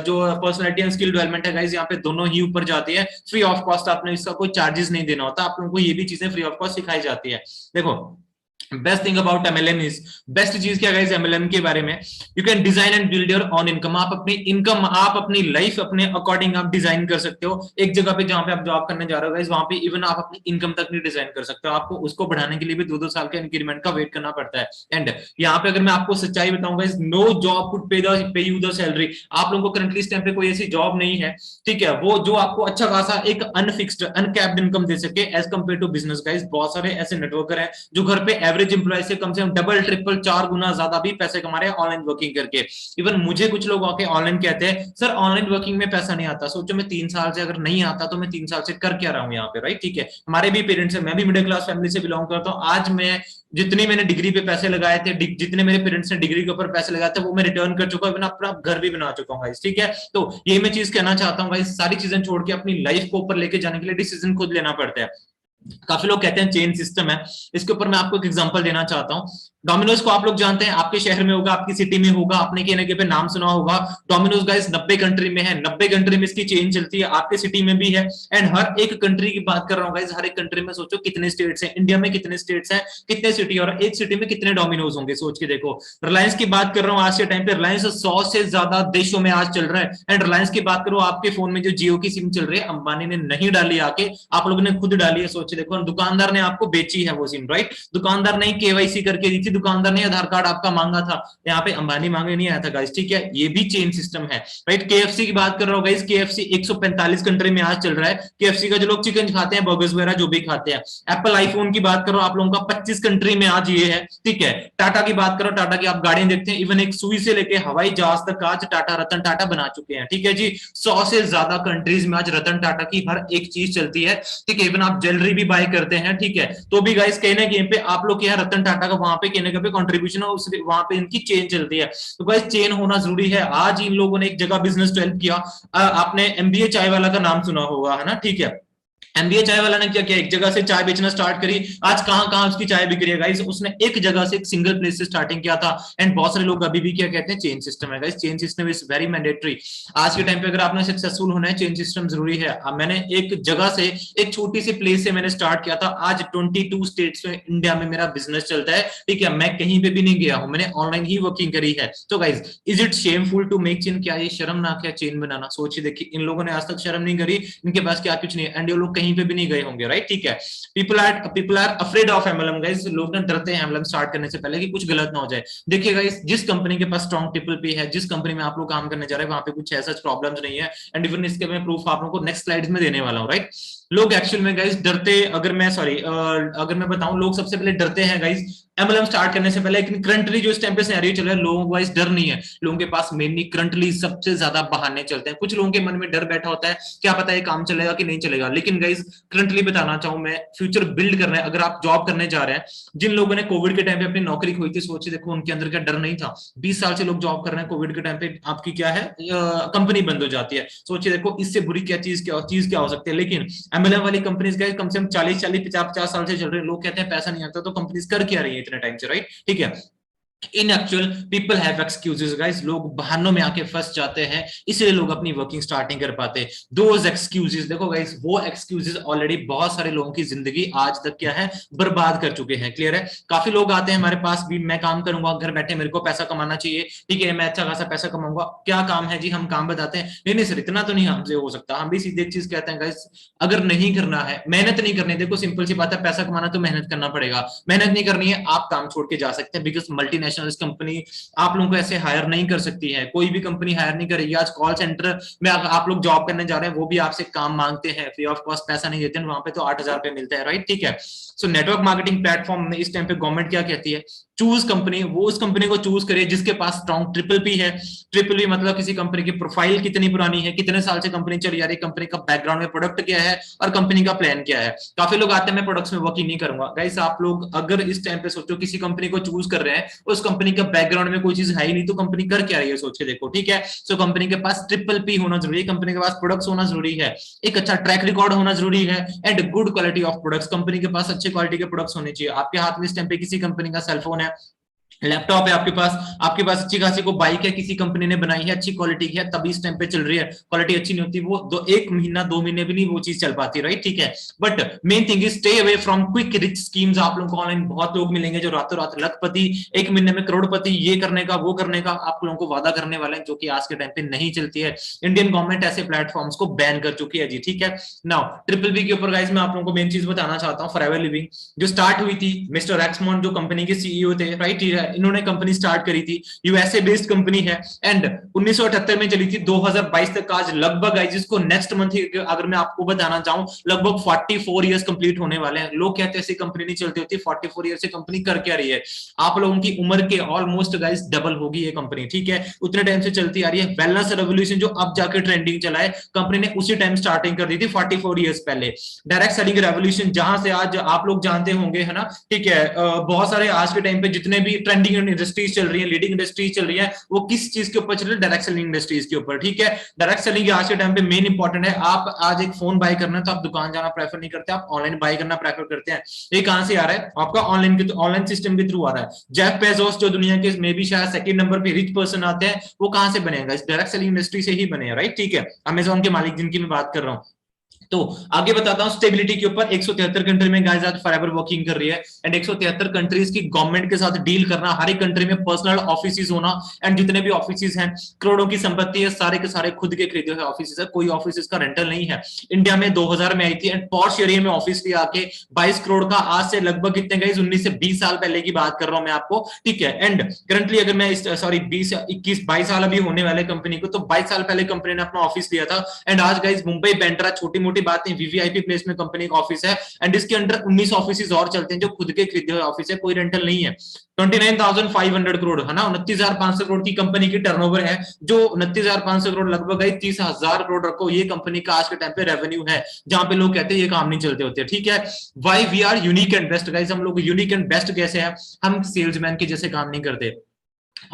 जो पर्सनैलिटी एंड स्किल डेवलपमेंट है गाइस, यहाँ पे दोनों ही ऊपर जाती है, फ्री ऑफ कॉस्ट, आपने इसका कोई चार्जेस नहीं देना होता, आप लोगों को ये भी चीजें फ्री ऑफ कॉस्ट सिखाई जाती है। देखो best thing about MLM is, best चीज क्या गाइस एमएलएम के बारे में, you can design and build your on income, आप अपनी इनकम, आप अपनी लाइफ अपने अकॉर्डिंग आप डिजाइन कर सकते हो। एक जगह पे जहां पे आप जॉब करने जा रहे हो गाइस, वहां पे इवन आप अपनी इनकम तक नहीं डिजाइन कर सकते हो, आपको उसको बढ़ाने के लिए भी 2-2 साल के इंक्रीमेंट का वेट करना पड़ता है। एंड यहाँ पे अगर मैं आपको सच्चाई बताऊं गाइस, नो जॉब कुड पे यू द सैलरी, आप लोगों को करंटली इस टाइम पे कोई ऐसी जॉब नहीं है, ठीक है, वो जो आपको अच्छा खासा एक अनफिक्स्ड अनकैप्ड इनकम दे सके as compare to business guys. बहुत सारे ऐसे नेटवर्कर हैं जो घर पे एवरेज एम्प्लॉय से कम से कम डबल ट्रिपल 4 गुना ज्यादा भी पैसे कमा रहे हैं ऑनलाइन वर्किंग करके। इवन मुझे कुछ लोग आके ऑनलाइन कहते हैं सर ऑनलाइन वर्किंग में पैसा नहीं आता, सोचो मैं 3 साल से अगर नहीं आता तो मैं 3 साल से कर क्या रहा हूँ यहाँ पे, राइट, ठीक है। हमारे भी पेरेंट्स है, मैं भी मिडिल क्लास फैमिली से बिलोंग करता हूँ, आज मैं जितनी मैंने डिग्री पे पैसे लगाए थे, जितने मेरे पेरेंट्स ने डिग्री के ऊपर पैसे लगाए थे, वो मैं रिटर्न कर चुका हूँ, अपना घर भी बना चुका हूँ, ठीक है। तो ये मैं चीज कहना चाहता हूँ, सारी चीजें छोड़ के अपनी लाइफ को ऊपर लेके जाने के लिए डिसीजन खुद लेना पड़ता है। काफी लोग कहते हैं चेन सिस्टम है, इसके ऊपर मैं आपको एक एग्जांपल देना चाहता हूँ। डोमिनोज को आप लोग जानते हैं, आपके शहर में होगा, आपकी सिटी में होगा, आपने कहीं ना कहीं पे नाम सुना होगा। डोमिनोज गाइस 90 कंट्री में है, 90 कंट्री में इसकी चेन चलती है, आपके सिटी में भी है। एंड हर एक कंट्री की बात कर रहा हूँ गाइस, हर एक कंट्री में सोचो कितने स्टेट्स हैं, इंडिया में कितने स्टेट्स हैं, कितने सिटी, और एक सिटी में कितने डोमिनोज होंगे, सोच के देखो। रिलायंस की बात कर रहा हूँ, आज के टाइम पे रिलायंस 100 से ज्यादा देशों में आज चल रहा है। एंड रिलायंस की बात करो, आपके फोन में जो जियो की सिम चल रही है, अंबानी ने नहीं डाली आके, आप लोगों ने खुद डाली है, सोच देखो, दुकानदार ने आपको बेची है वो सिम, राइट। दुकानदार ने केवाईसी करके दी थी, दुकानदार ने आधार कार्ड आपका मांगा था, यहाँ पे अंबानी मांगे नहीं आया था गाइस, ठीक है। ये भी चेन सिस्टम है, राइट। केएफसी की बात कर रहा हूँ गाइस, केएफसी 145 कंट्री में आज चल रहा है। केएफसी का जो लोग चिकन खाते हैं, बर्गर्स वगैरह जो भी खाते हैं। एप्पल आईफोन की बात करो, आप लोगों का 25 कंट्री में आज ये है, ठीक है। टाटा की बात करो, टाटा की आप गाड़ियां देखते हैं, इवन एक सुई से लेके हवाई जहाज तक आज टाटा रतन टाटा बना चुके हैं, ठीक है जी। 100 से ज्यादा कंट्रीज में आज रतन टाटा की हर एक चीज चलती है, ठीक है। इवन आप ज्वेलरी भी बाय करते हैं, ठीक है, तो भी गाइस कहीं ना कहीं पे आप लोग के यहाँ रतन टाटा का वहां पे कहीं ना कहीं कॉन्ट्रीब्यूशन है, वहां पे इनकी चेन चलती है। तो गाइस चेन होना जरूरी है। आज इन लोगों ने एक जगह बिजनेस डेवलप किया, आपने एमबीए चाय वाला का नाम सुना होगा, है ना, ठीक है। एमबीए चाय वाला ने क्या किया, एक जगह से चाय बेचना स्टार्ट करी, आज कहां कहां उसकी चाय बिक रही है गाइस, उसने एक जगह से एक सिंगल प्लेस से स्टार्टिंग किया था। एंड बहुत सारे लोग अभी भी क्या कहते हैं, चेन सिस्टम है guys, chain system is very mandatory. आज के टाइम पे अगर आपने सक्सेसफुल होना है, चेन सिस्टम जरूरी है। मैंने एक जगह से, एक छोटी सी प्लेस से मैंने स्टार्ट किया था, आज 22 स्टेट्स में इंडिया में मेरा बिजनेस चलता है, ठीक है। मैं कहीं पे भी नहीं गया हूं, मैंने ऑनलाइन ही वर्किंग करी है। तो guys is it shameful to make chain, क्या ये शर्मनाक है चेन बनाना? सोचिए, देखिए इन लोगों ने आज तक शर्म नहीं करी, इनके पास क्या कुछ नहीं है, एंड ये लोग कहीं पे भी नहीं गए होंगे, राइट, ठीक है। People are afraid of MLM guys, लोग ना डरते हैं एमएलएम स्टार्ट करने से पहले कि कुछ गलत ना हो जाए। देखिए गाइस, जिस कंपनी के पास स्ट्रॉन्ग ट्रिपल पी है, जिस कंपनी में आप लोग काम करने जा रहे हैं, वहां पे कुछ ऐसा प्रॉब्लम्स नहीं है। एंड इवन इसके मैं प्रूफ आप लोगों को नेक्स्ट स्लाइड्स में देने वाला हूं, राइट। लोग एक्चुअल में गाइस डरते, अगर मैं बताऊं, लोग सबसे पहले डरते हैं गाइस एमएलएम स्टार्ट करने से पहले। लेकिन करंटली जो इस टाइम पे सिनेरियो चल रहा है, लोगों को गाइस डर नहीं है, लोगों के पास मेनली करंटली सबसे ज्यादा बहाने चलते हैं। कुछ लोगों के मन में डर बैठा होता है, क्या पता ये काम चलेगा कि नहीं चलेगा। लेकिन गाइस करंटली बताना चाहूं मैं, फ्यूचर बिल्ड करना है, अगर आप जॉब करने जा रहे हैं, जिन लोगों ने कोविड के टाइम पे अपनी नौकरी खोई थी, सोचिए देखो उनके अंदर क्या डर नहीं था। 20 साल से लोग जॉब कर रहे हैं, कोविड के टाइम पे आपकी क्या है, कंपनी बंद हो जाती है। सोचिए देखो इससे बुरी क्या चीज क्या हो सकती है। लेकिन एमएलएम वाली कंपनीज का कम से कम 40 40 50 50 साल से चल रहे हैं। लोग कहते हैं पैसा नहीं आता, तो कंपनीज कर क्या रही है इतने टाइम से, राइट, ठीक है। इन actual people have excuses guys, लोग बहानों में आके फंस जाते हैं, इसलिए लोग अपनी वर्किंग स्टार्ट नहीं कर पाते। दोज एक्सक्यूजेस, देखो गाइस, वो एक्सक्यूजेस ऑलरेडी बहुत सारे लोगों की जिंदगी आज तक क्या है, बर्बाद कर चुके हैं। क्लियर है? काफी लोग आते हैं हमारे पास भी, मैं काम करूंगा घर बैठे, मेरे को पैसा कमाना चाहिए, ठीक है, मैं अच्छा खासा पैसा कमाऊंगा, क्या काम है जी, हम काम बताते हैं, नहीं नहीं सर इतना तो नहीं हमसे हो सकता। हम भी सीधे एक चीज कहते हैं गाइस, अगर नहीं करना है, मेहनत नहीं करनी, देखो सिंपल सी बात है, पैसा कमाना तो मेहनत करना पड़ेगा, मेहनत नहीं करनी है आप काम छोड़ के जा सकते हैं, बिकॉज मल्टीनेशनल कंपनी आप लोगों को ऐसे हायर नहीं कर सकती है, कोई भी कंपनी हायर नहीं करेगी। आज कॉल सेंटर में आप लोग जॉब करने जा रहे हैं, वो भी आपसे काम मांगते हैं, फ्री ऑफ कॉस्ट पैसा नहीं देते हैं, वहां पे तो 8,000 रुपए मिलता है, राइट? ठीक है। सो नेटवर्क मार्केटिंग प्लेटफॉर्म में इस टाइम पे गवर्नमेंट क्या कहती है, चूज कंपनी, वो उस कंपनी को चूज करे जिसके पास स्ट्रॉन्ग ट्रिपल पी है। ट्रिपल पी मतलब किसी कंपनी की प्रोफाइल कितनी पुरानी है, कितने साल से कंपनी चली आ रही है, कंपनी का बैकग्राउंड में प्रोडक्ट क्या है और कंपनी का प्लान क्या है। काफी लोग आते हैं मैं प्रोडक्ट्स में वर्किंग नहीं करूंगा, गाइस आप लोग अगर इस टाइम पे सोचो किसी कंपनी को चूज कर रहे हैं, उस कंपनी का बैकग्राउंड में कोई चीज है ही नहीं, तो कंपनी कर क्या रही है सोच के देखो, ठीक है। सो कंपनी के पास ट्रिपल पी होना जरूरी है, कंपनी के पास प्रोडक्ट्स होना जरूरी है, एक अच्छा ट्रैक रिकॉर्ड होना जरूरी है, and good quality of products, company के पास अच्छे क्वालिटी के प्रोडक्ट्स होने चाहिए। आपके हाथ में इस टाइम पे किसी कंपनी का सेलफोन है, लैपटॉप है आपके पास अच्छी खासी को बाइक है, किसी कंपनी ने बनाई है, अच्छी क्वालिटी की है, तभी इस टाइम पे चल रही है। क्वालिटी अच्छी नहीं होती, वो एक महीना 2 महीने भी नहीं वो चीज चल पाती, राइट? ठीक है। But main thing is stay away from quick rich schemes. आप लोगों को ऑनलाइन बहुत लोग मिलेंगे जो रातों रात लखपति, 1 महीने में करोड़पति, ये करने का वो करने का आप लोगों को वादा करने वाले हैं, जो कि आज के टाइम पे नहीं चलती है। इंडियन गवर्नमेंट ऐसे प्लेटफॉर्म्स को बैन कर चुकी है जी, ठीक है। नाउ ट्रिपल बी के ऊपर गाइस मैं आप लोगों को मेन चीज बताना चाहता हूँ, फॉरएवर लिविंग जो स्टार्ट हुई थी, मिस्टर एक्समोन जो कंपनी के सीईओ थे, राइट, इन्होंने कंपनी स्टार्ट करी थी, यूएसए बेस्ड कंपनी है, एंड 1978 में चली थी, 2022 तक आज लगभग आई, जिसको नेक्स्ट मंथ अगर मैं आपको बताना चाहूं लगभग 44 इयर्स कंप्लीट होने वाले हैं। लोग कहते हैं ऐसी कंपनी नहीं चलती होती, 44 इयर्स से कंपनी कर क्या रही है, आप लोगों की उम्र के ऑलमोस्ट गाइस डबल होगी ये कंपनी, ठीक है। उतने टाइम से चलती आ रही है। वेलनेस रेवोल्यूशन जो अब जाकर ट्रेंडिंग चला है, कंपनी ने उसी टाइम स्टार्टिंग कर दी थी 44 इयर्स पहले। डायरेक्ट सेलिंग रेवोल्यूशन जहां से आज आप लोग जानते होंगे, है ना, ठीक है, बहुत सारे आज के टाइम पे जितने भी ट्रेंडिंग इंडस्ट्रीज चल रही है, लीडिंग इंडस्ट्रीज चल रही है, वो किस चीज के ऊपर चल रही है, डायरेक्ट सेलिंग इंडस्ट्रीज के ऊपर, ठीक है। डायरेक्ट सेलिंग आज के टाइम पे मेन इंपॉर्टेंट है। आप आज एक फोन बाय करना है तो आप दुकान जाना प्रेफर नहीं करते, आप ऑनलाइन बाय करना प्रेफर करते हैं। ये कहां से आ रहा है, आपका ऑनलाइन सिस्टम के थ्रू आ रहा है। जेफ बेजोस जो दुनिया के मे बी शायद सेकंड नंबर पे रिच पर्सन आते हैं, वो कहां से बनेगा, इस डायरेक्ट सेलिंग इंडस्ट्री से ही बने, राइट? ठीक है। अमेजोन के मालिक जिनकी मैं बात कर रहा हूं। तो आगे बताता हूं स्टेबिलिटी के ऊपर, 173 कंट्री में गाइस आज फॉरएवर वर्किंग कर रही है, एंड 173 कंट्रीज की गवर्नमेंट के साथ डील करना, हर एक कंट्री में पर्सनल ऑफिस होना, एंड जितने भी ऑफिस हैं, करोड़ों की संपत्ति है, सारे के सारे खुद के खरीदे हुए ऑफिस है, कोई ऑफिस का रेंटल नहीं है। इंडिया में 2000 में आई थी, एंड पॉश एरिया में ऑफिस भी आके 22 करोड़ का, आज से लगभग कितने गाइस 19 से 20 साल पहले की बात कर रहा हूं मैं आपको, ठीक है। एंड करंटली अगर मैं सॉरी 20 21 22 साल अभी होने वाले कंपनी को, तो 22 साल पहले कंपनी ने अपना ऑफिस लिया था, एंड आज गाइस मुंबई बेंड्रा, छोटी मोटी बात नहीं, वीवीआईपी प्लेस में कंपनी का ऑफिस है, एंड इसके अंडर 19 ऑफिस और चलते हैं जो खुद के खरीदे हुए ऑफिस है, कोई रेंटल नहीं है। 29,500 करोड़, है ना, 29,500 करोड़ की कंपनी की टर्नओवर है, जो 29,500 करोड़ लगभग 30,000 करोड़ रखो, ये कंपनी का आज के टाइम पे रेवेन्यू है, जहां पे लोग कहते हैं ये काम नहीं चलते होते, ठीक है। Why we are unique and best guys, हम लोग यूनिक एंड बेस्ट कैसे हैं, हम सेल्समैन के जैसे काम नहीं करते।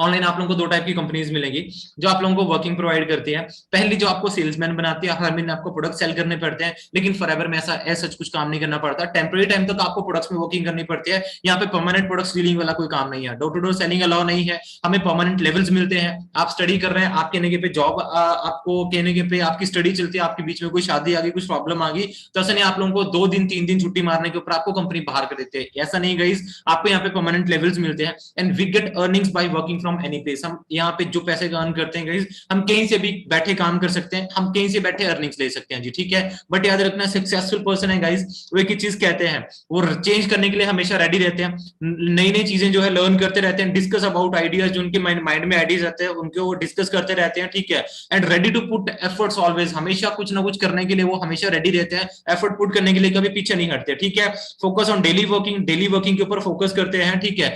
ऑनलाइन आप लोगों को 2 टाइप की कंपनीज मिलेंगी जो आप लोगों को वर्किंग प्रोवाइड करती है। पहली जो आपको सेल्समैन बनाती है, हर महीने आपको प्रोडक्ट सेल करने पड़ते हैं, लेकिन फॉरएवर में ऐसा सच कुछ काम नहीं करना पड़ता, टेम्पररी टाइम तक आपको प्रोडक्ट्स में वर्किंग करनी पड़ती है। यहाँ पे परमानेंट प्रोडक्ट्स डीलिंग वाला कोई काम नहीं है, door to door selling allow नहीं है, हमें परमानेंट लेवल्स मिलते हैं। आप स्टडी कर रहे हैं, आप कहने के पे जॉब, आपको कहने के पे आपकी स्टडी चलती है, आपके बीच में कोई शादी आ गई, कुछ प्रॉब्लम आ गई, तो ऐसा नहीं आप लोगों को 2 दिन 3 दिन छुट्टी मारने के ऊपर आपको कंपनी बाहर कर देते हैं, ऐसा नहीं गाइस, आपको यहाँ पे परमानेंट लेवल्स मिलते हैं, and we get earnings by working from any place. हम यहाँ पे जो पैसे अर्न करते हैं गाइस, हम कहीं से भी बैठे काम कर सकते हैं, हम कहीं से बैठे अर्निंग्स ले सकते हैं जी, ठीक है। बट याद रखना सक्सेसफुल पर्सन है गाइस, वो एक ही चीज कहते हैं, वो चेंज करने के लिए हमेशा रेडी रहते हैं, नई नई चीजें जो है लर्न करते रहते हैं, डिस्कस अबाउट आइडियाज, जो उनके माइंड में आइडियाज रहते हैं उनके वो डिस्कस करते रहते हैं, ठीक है। And ready to put efforts always, हमेशा कुछ ना कुछ करने के लिए वो हमेशा रेडी रहते हैं, एफर्ट पुट करने के लिए कभी पीछे नहीं हटते, ठीक है। फोकस ऑन डेली वर्किंग के ऊपर फोकस करते हैं, ठीक है।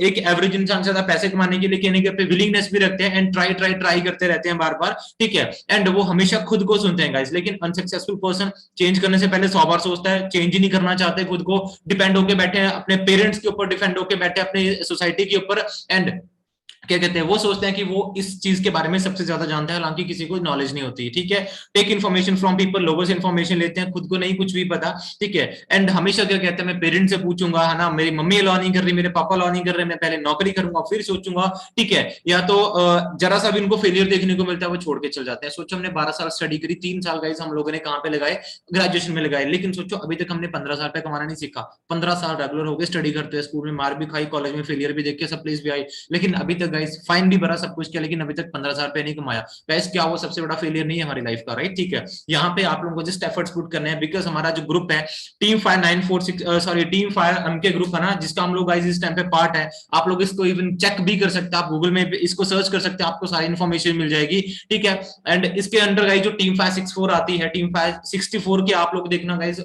एक एवरेज इंसान से ज्यादा पैसे कमाने के लिए कहने के विलिंगनेस भी रखते हैं, एंड ट्राई करते रहते हैं बार बार, ठीक है। एंड वो हमेशा खुद को सुनते हैं गाइस, लेकिन अनसक्सेसफुल पर्सन चेंज करने से पहले 100 बार सोचता है, चेंज ही नहीं करना चाहते, खुद को डिपेंड होकर बैठे हैं अपने पेरेंट्स के ऊपर, डिपेंड होकर बैठे अपने सोसाइटी के ऊपर, एंड क्या कहते हैं, वो सोचते हैं कि वो इस चीज के बारे में सबसे ज्यादा जानते हैं, हालांकि किसी को नॉलेज नहीं होती, ठीक है। टेक इन्फॉर्मेशन फ्रॉम पीपल, लोगों से इन्फॉर्मेशन लेते हैं, खुद को नहीं कुछ भी पता, ठीक है। एंड हमेशा क्या कहते हैं, मैं पेरेंट्स से पूछूंगा, है ना, मेरी मम्मी अलाउ नहीं कर रही, मेरे पापा अलाउ नहीं कर रहे, मैं पहले नौकरी करूंगा फिर सोचूंगा, ठीक है। या तो जरा सा भी उनको फेलियर देखने को मिलता है, वो छोड़ के चल जाते हैं। सोचो हमने 12 साल स्टडी करी, 3 साल गाइस हम लोगों ने कहाँ पे लगाए, ग्रेजुएशन में लगाए, लेकिन सोचो अभी तक हमने 15 साल पे कमाना नहीं सीखा। 15 साल रेगुलर हो गए स्टडी करते हैं, स्कूल में मार भी खाई, कॉलेज में फेलियर भी देखे, सब प्लेस भी आई, लेकिन अभी तक गाइस फाइन भी भरा, सब कुछ किया, लेकिन अभी तक 15 साल पे नहीं कमाया। गाइस क्या वो सबसे बड़ा फेलियर नहीं है हमारी लाइफ का, राइट, ठीक है। यहाँ पे आप लोगों को जस्ट एफर्ट्स पुट करने हैं, बिकॉज हमारा जो ग्रुप है team fire 946, sorry team fire M के ग्रुप है ना, जिसका हम लोग गाइस इस टाइम पे पार्ट है। आप लोग इसको इवन चेक भी कर सकते हैं, आप गूगल में इसको सर्च कर सकते हैं, आपको सारी इन्फॉर्मेशन मिल जाएगी, ठीक है। एंड इसके अंडर गाइस जो टीम 564 आती है, टीम 564 की आप लोग देखना गाइस,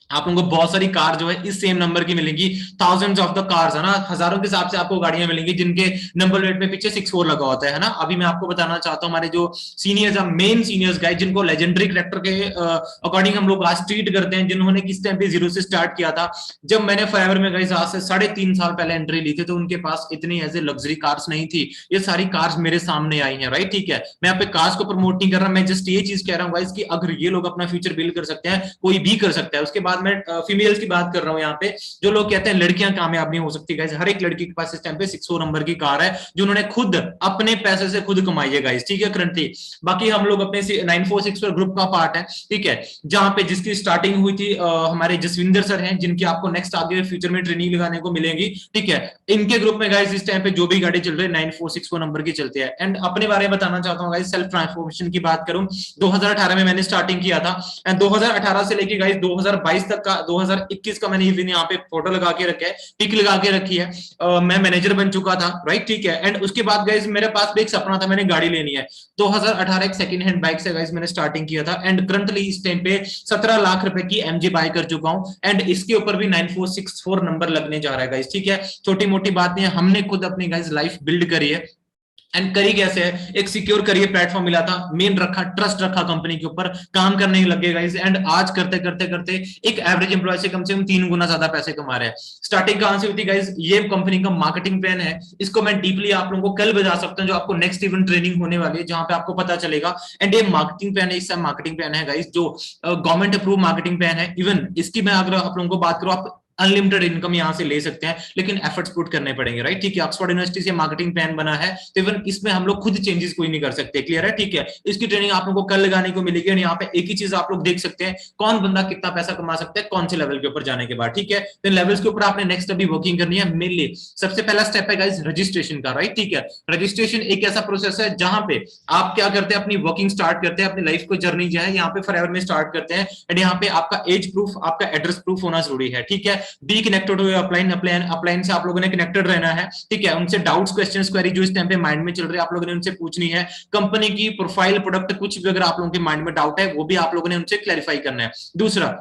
आप लोगों को बहुत सारी कार जो है इस सेम नंबर की मिलेंगी, थाउजेंड्स ऑफ द कार्स, है ना, हजारों के हिसाब से आपको गाड़ियां मिलेंगी जिनके नंबर प्लेट में पीछे 64 लगा होता है ना। अभी मैं आपको बताना चाहता हूँ, हमारे जो सीनियर्स, मेन सीनियर्स गाइस, जिनको लेजेंडरी करेक्टर के अकॉर्डिंग हम लोग आज ट्रीट करते हैं, जिन्होंने किस टाइम पे जीरो से स्टार्ट किया था, जब मैंने फॉरएवर में गाइस आज से 3.5 साल पहले एंट्री ली थी, तो उनके पास इतनी ऐसे लग्जरी कार्स नहीं थी। ये सारी कार्स मेरे सामने आई हैं, राइट, ठीक है। मैं यहाँ पे कार्स को प्रमोट नहीं कर रहा, मैं जस्ट ये चीज कह रहा हूँ गाइस कि अगर ये लोग अपना फ्यूचर बिल्ड कर सकते हैं, कोई भी कर सकता है। उसके बाद मैं फीमेल की बात कर रहा हूं यहाँ पे, जो लोग कहते हैं लड़कियां कामयाब नहीं हो सकती गाइस, हर एक लड़की के पास इस टाइम पे 64 नंबर की कार है, जो उन्होंने खुद अपने पैसे से खुद कमाई है गाइस, ठीक है, करंटली। बाकी हम लोग अपने 946 पर ग्रुप का पार्ट है, ठीक है, जहां पे जिसकी स्टार्टिंग हुई थी हमारे जसविंदर सर हैं, जिनकी आपको नेक्स्ट आगे फ्यूचर में ट्रेनिंग लगाने को मिलेगी, ठीक है। इनके ग्रुप में गाइस इस टाइम पे जो भी गाड़ी चल रही है 9464 नंबर की चलती है। एंड अपने बारे में बताना चाहता हूँ गाइस, सेल्फ ट्रांसफॉर्मेशन की बात करूं, 2018 में मैंने स्टार्टिंग किया था, एंड 2018 से लेके गाइस 2022 तक का, 2021 का मैंने इवन यहाँ पे फोटो लगा के रखा है, टिक लगा के रखी है, मैं मैनेजर बन चुका था, राइट, ठीक है। एंड उसके बाद गाइस मेरे पास भी एक सपना था, मैंने गाड़ी लेनी है। 2018 एक सेकंड हैंड बाइक से गाइस मैंने स्टार्टिंग किया था, एंड करंटली इस टाइम पे 17 लाख रुपए की एमजी बाय कर चुका हूं, एंड इसके ऊपर भी 9464 नंबर लगने जा रहा है गाइस, ठीक है। छोटी मोटी बात नहीं है, हमने खुद अपनी गाइस लाइफ बिल्ड करी है। एंड करी कैसे है, एक सिक्योर करियर प्लेटफॉर्म मिला था, मेन रखा, ट्रस्ट रखा कंपनी के ऊपर, काम करने लगे गाइस, एंड आज करते करते करते एक एवरेज एम्प्लॉय से कम 3 गुना ज्यादा पैसे कमा रहे हैं। स्टार्टिंग कहां से हुई थी गाइस, ये कंपनी का मार्केटिंग प्लान है, इसको मैं डीपली आप लोगों को कल बता सकता हूं, जो आपको नेक्स्ट इवेंट ट्रेनिंग होने वाली है, जहां पे आपको पता चलेगा। एंड ये मार्केटिंग प्लान है, इसका मार्केटिंग प्लान है गाइस, जो गवर्नमेंट अप्रूव मार्केटिंग प्लान है। इवन इसकी मैं अगर आप लोगों को बात करूं, आप अनलिमिटेड इनकम यहां से ले सकते हैं, लेकिन एफर्ट्स पुट करने पड़ेंगे, राइट, ठीक है। ऑक्सफोर्ड यूनिवर्सिटी से मार्केटिंग प्लान बना है, तो इवन इसमें हम लोग खुद चेंजेस कोई नहीं कर सकते, क्लियर है, ठीक है। इसकी ट्रेनिंग आप लोगों को कल लगाने को मिलेगी, और यहाँ पे एक ही चीज आप लोग देख सकते हैं, कौन बंदा कितना पैसा कमा सकता है कौन से लेवल के ऊपर जाने के बाद, ठीक है। तो लेवल्स के ऊपर आपने नेक्स्ट अभी वर्किंग करनी है। मेनली सबसे पहला स्टेप है गाइस रजिस्ट्रेशन का, राइट, ठीक है। रजिस्ट्रेशन एक ऐसा प्रोसेस है जहां पे आप क्या करते हैं, अपनी वर्किंग स्टार्ट करते हैं, अपनी लाइफ को जर्नी जो है यहाँ पे फॉरएवर में स्टार्ट करते हैं। एंड यहाँ पे आपका एज प्रूफ, आपका एड्रेस प्रूफ होना जरूरी है, ठीक है। बी कनेक्टेड अपलाइन से आप लोगों ने कनेक्टेड रहना है, ठीक है। उनसे डाउट्स, क्वेश्चंस, क्वेरी जो इस टाइम पे माइंड में चल रही है, आप लोगों ने उनसे पूछनी है। कंपनी की प्रोफाइल, प्रोडक्ट, कुछ भी अगर आप लोगों के माइंड में डाउट है, वो भी आप लोगों ने उनसे क्लैरिफाई करना है। दूसरा,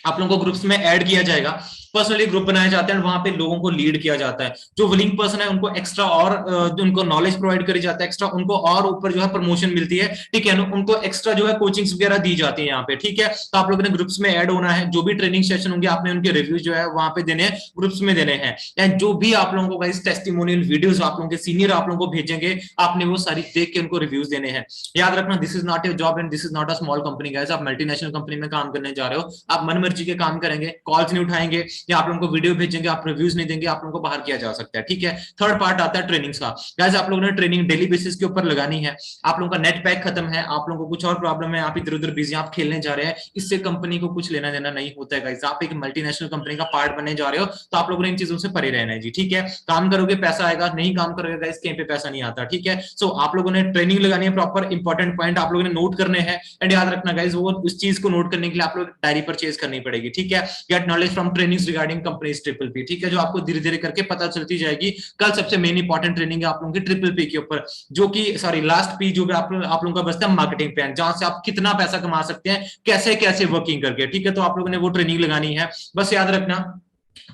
आप लोगों को ग्रुप्स में ऐड किया जाएगा, पर्सनली ग्रुप बनाए जाते हैं, वहां पे लोगों को लीड किया जाता है। जो विलिंग पर्सन है उनको एक्स्ट्रा और उनको नॉलेज प्रोवाइड करी जाता है, एक्स्ट्रा उनको और ऊपर जो है प्रमोशन मिलती है, ठीक है। उनको एक्स्ट्रा जो है कोचिंग्स वगैरह दी जाती है यहाँ पे, ठीक है। तो आप लोगों ने ग्रुप्स में ऐड होना है, जो भी ट्रेनिंग सेशन होंगे आपने उनके रिव्यू जो है वहां पे देने हैं, ग्रुप्स में देने हैं। एंड जो भी आप लोगों को इस टेस्टिमोनियल वीडियोस आप लोगों के सीनियर आप लोगों को भेजेंगे, आपने वो सारी देख के उनको रिव्यूज देने हैं। याद रखना, this is not your job and this is not a small company guys, आप मल्टीनेशनल कंपनी में काम करने जा रहे हो, आप मन मर्जी के काम करेंगे, कॉल्स नहीं उठाएंगे, या आप लोगों को वीडियो भेजेंगे, आप रिव्यूज नहीं देंगे, आप लोगों को बाहर किया जा सकता है, ठीक है। थर्ड पार्ट आता है ट्रेनिंग्स का। गाइस आप लोगों ने ट्रेनिंग डेली बेसिस के ऊपर लगानी है। आप लोगों का नेट पैक खत्म है, आप लोगों को कुछ और प्रॉब्लम है, आप इधर उधर बिजी, आप खेलने जा रहे हैं, इससे कंपनी को कुछ लेना देना नहीं होता है गाइस। आप एक मल्टीनेशनल कंपनी का पार्ट बनने जा रहे हो, तो आप लोगों ने इन चीजों से परे रहना है जी, ठीक है। काम करोगे पैसा आएगा, नहीं काम करोगे गाइस कहीं पे पैसा नहीं आता, ठीक है। सो आप लोगों ने ट्रेनिंग लगानी है, प्रॉपर इंपॉर्टेंट पॉइंट आप लोगों ने नोट करने हैं। एंड याद रखना गाइस, वो उस चीज को नोट करने के लिए आप लोग डायरी परचेज करनी पड़ेगी, ठीक है। Get knowledge from trainings regarding companies triple P, ठीक है, जो आपको धीरे धीरे करके पता चलती जाएगी। कल सबसे मेन इंपॉर्टेंट ट्रेनिंग है आप लोगों की ट्रिपल पी के ऊपर, जो कि सॉरी लास्ट पी जो आप लोगों का बचता है मार्केटिंग प्लान, जहां से आप कितना पैसा कमा सकते हैं, कैसे कैसे वर्किंग करके, ठीक है। तो आप लोगों ने वो ट्रेनिंग लगानी है, बस याद रखना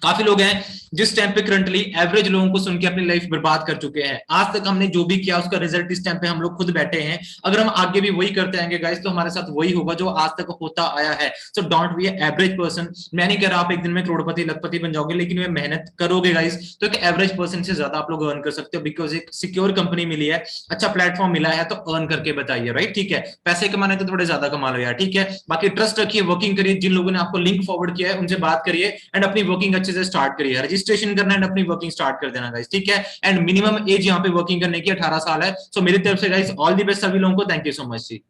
काफी लोग हैं जिस टाइम पे करंटली एवरेज लोगों को सुन के अपनी लाइफ बर्बाद कर चुके हैं। आज तक हमने जो भी किया उसका रिजल्ट इस टाइम पे हम लोग खुद बैठे हैं। अगर हम आगे भी वही करते आएंगे गाइस तो हमारे साथ वही होगा जो आज तक होता आया है। So don't be average person. मैं नहीं कह रहा आप एक दिन में करोड़पति लखपति बन जाओगे, लेकिन वे मेहनत करोगे गाइस तो एक एवरेज पर्सन से ज्यादा आप लोग अर्न कर सकते हो, बिकॉज एक सिक्योर कंपनी मिली है, अच्छा प्लेटफॉर्म मिला है, तो अर्न करके बताइए, राइट? ठीक है, पैसे कमाने तो थोड़े ज्यादा कमा लो यार, ठीक है। बाकी ट्रस्ट रखिए, वर्किंग करिए, जिन लोगों ने आपको लिंक फॉरवर्ड किया है उनसे बात करिए एंड अपनी वर्किंग अच्छे से स्टार्ट करिए। रजिस्ट्रेशन करना एंड अपनी वर्किंग स्टार्ट कर देना गाइस, ठीक है। एंड मिनिमम एज यहाँ पे वर्किंग करने की 18 साल है। सो मेरी तरफ से गाइस ऑल दी बेस्ट सभी लोगों को। Thank you so much ji.